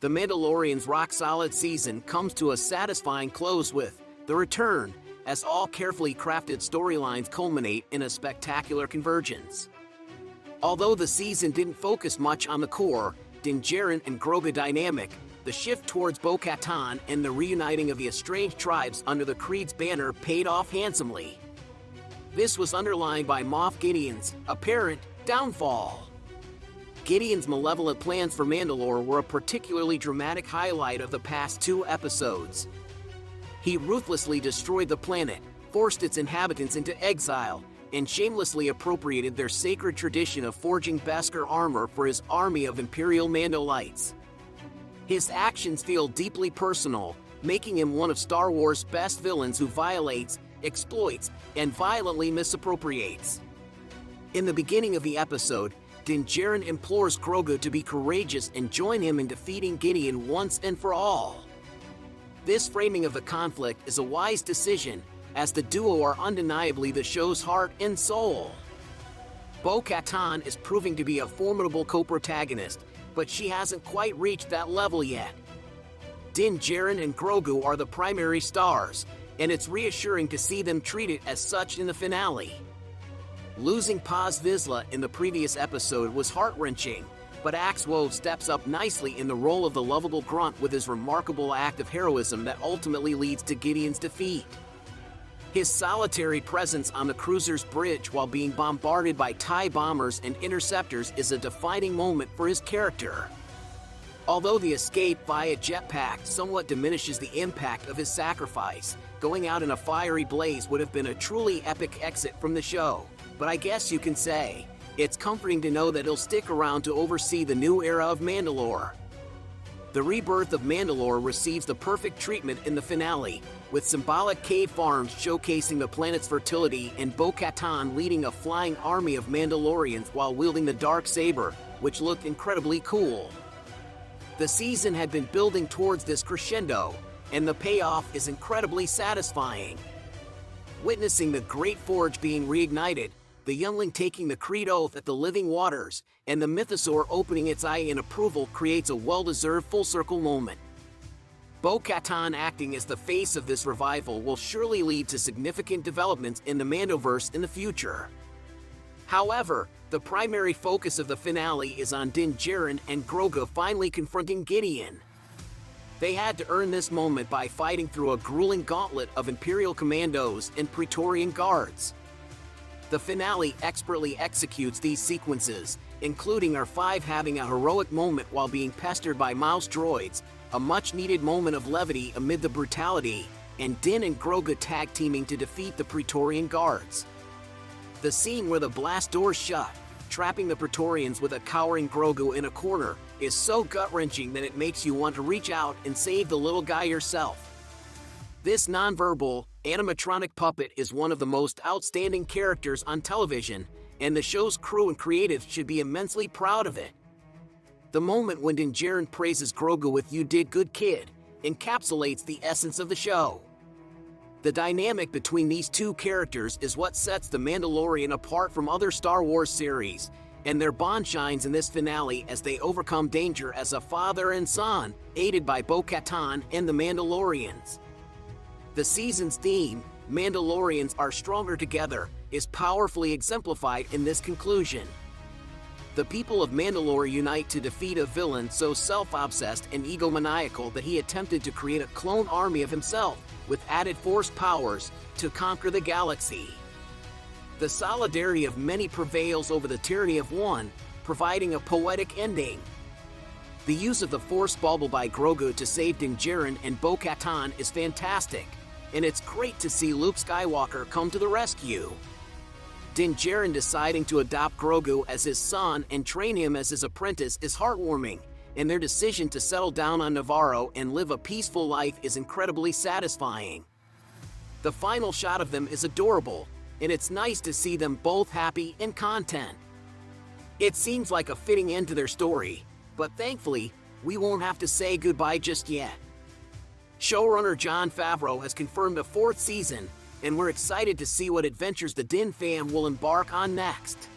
The Mandalorian's rock-solid season comes to a satisfying close with The Return, as all carefully crafted storylines culminate in a spectacular convergence. Although the season didn't focus much on the core, Din Djarin and Grogu dynamic, the shift towards Bo-Katan and the reuniting of the estranged tribes under the Creed's banner paid off handsomely. This was underlined by Moff Gideon's apparent downfall. Gideon's malevolent plans for Mandalore were a particularly dramatic highlight of the past 2 episodes. He ruthlessly destroyed the planet, forced its inhabitants into exile, and shamelessly appropriated their sacred tradition of forging Beskar armor for his army of Imperial Mandalites. His actions feel deeply personal, making him one of Star Wars' best villains who violates, exploits, and violently misappropriates. In the beginning of the episode, Din Djarin implores Grogu to be courageous and join him in defeating Gideon once and for all. This framing of the conflict is a wise decision, as the duo are undeniably the show's heart and soul. Bo-Katan is proving to be a formidable co-protagonist, but she hasn't quite reached that level yet. Din Djarin and Grogu are the primary stars, and it's reassuring to see them treated as such in the finale. Losing Paz Vizsla in the previous episode was heart-wrenching, but Axwo steps up nicely in the role of the lovable grunt with his remarkable act of heroism that ultimately leads to Gideon's defeat. His solitary presence on the cruiser's bridge while being bombarded by TIE bombers and interceptors is a defining moment for his character. Although the escape via jetpack somewhat diminishes the impact of his sacrifice, going out in a fiery blaze would have been a truly epic exit from the show. But I guess you can say, it's comforting to know that he'll stick around to oversee the new era of Mandalore. The rebirth of Mandalore receives the perfect treatment in the finale, with symbolic cave farms showcasing the planet's fertility and Bo-Katan leading a flying army of Mandalorians while wielding the dark saber, which looked incredibly cool. The season had been building towards this crescendo, and the payoff is incredibly satisfying. Witnessing the Great Forge being reignited, the youngling taking the Creed oath at the Living Waters, and the Mythosaur opening its eye in approval creates a well-deserved full-circle moment. Bo-Katan acting as the face of this revival will surely lead to significant developments in the Mandoverse in the future. However, the primary focus of the finale is on Din Djarin and Grogu finally confronting Gideon. They had to earn this moment by fighting through a grueling gauntlet of Imperial commandos and Praetorian guards. The finale expertly executes these sequences, including R5 having a heroic moment while being pestered by mouse droids, a much-needed moment of levity amid the brutality, and Din and Grogu tag-teaming to defeat the Praetorian guards. The scene where the blast doors shut, trapping the Praetorians with a cowering Grogu in a corner, is so gut-wrenching that it makes you want to reach out and save the little guy yourself. This non-verbal, animatronic puppet is one of the most outstanding characters on television, and the show's crew and creatives should be immensely proud of it. The moment when Din Djarin praises Grogu with "You did good, kid," encapsulates the essence of the show. The dynamic between these two characters is what sets The Mandalorian apart from other Star Wars series, and their bond shines in this finale as they overcome danger as a father and son, aided by Bo-Katan and the Mandalorians. The season's theme, "Mandalorians are stronger together," is powerfully exemplified in this conclusion. The people of Mandalore unite to defeat a villain so self-obsessed and egomaniacal that he attempted to create a clone army of himself, with added force powers, to conquer the galaxy. The solidarity of many prevails over the tyranny of one, providing a poetic ending. The use of the Force bubble by Grogu to save Din Djarin and Bo-Katan is fantastic, and it's great to see Luke Skywalker come to the rescue. Din Djarin deciding to adopt Grogu as his son and train him as his apprentice is heartwarming, and their decision to settle down on Navarro and live a peaceful life is incredibly satisfying. The final shot of them is adorable, and it's nice to see them both happy and content. It seems like a fitting end to their story, but thankfully, we won't have to say goodbye just yet. Showrunner Jon Favreau has confirmed a 4th season, and we're excited to see what adventures the Din fam will embark on next.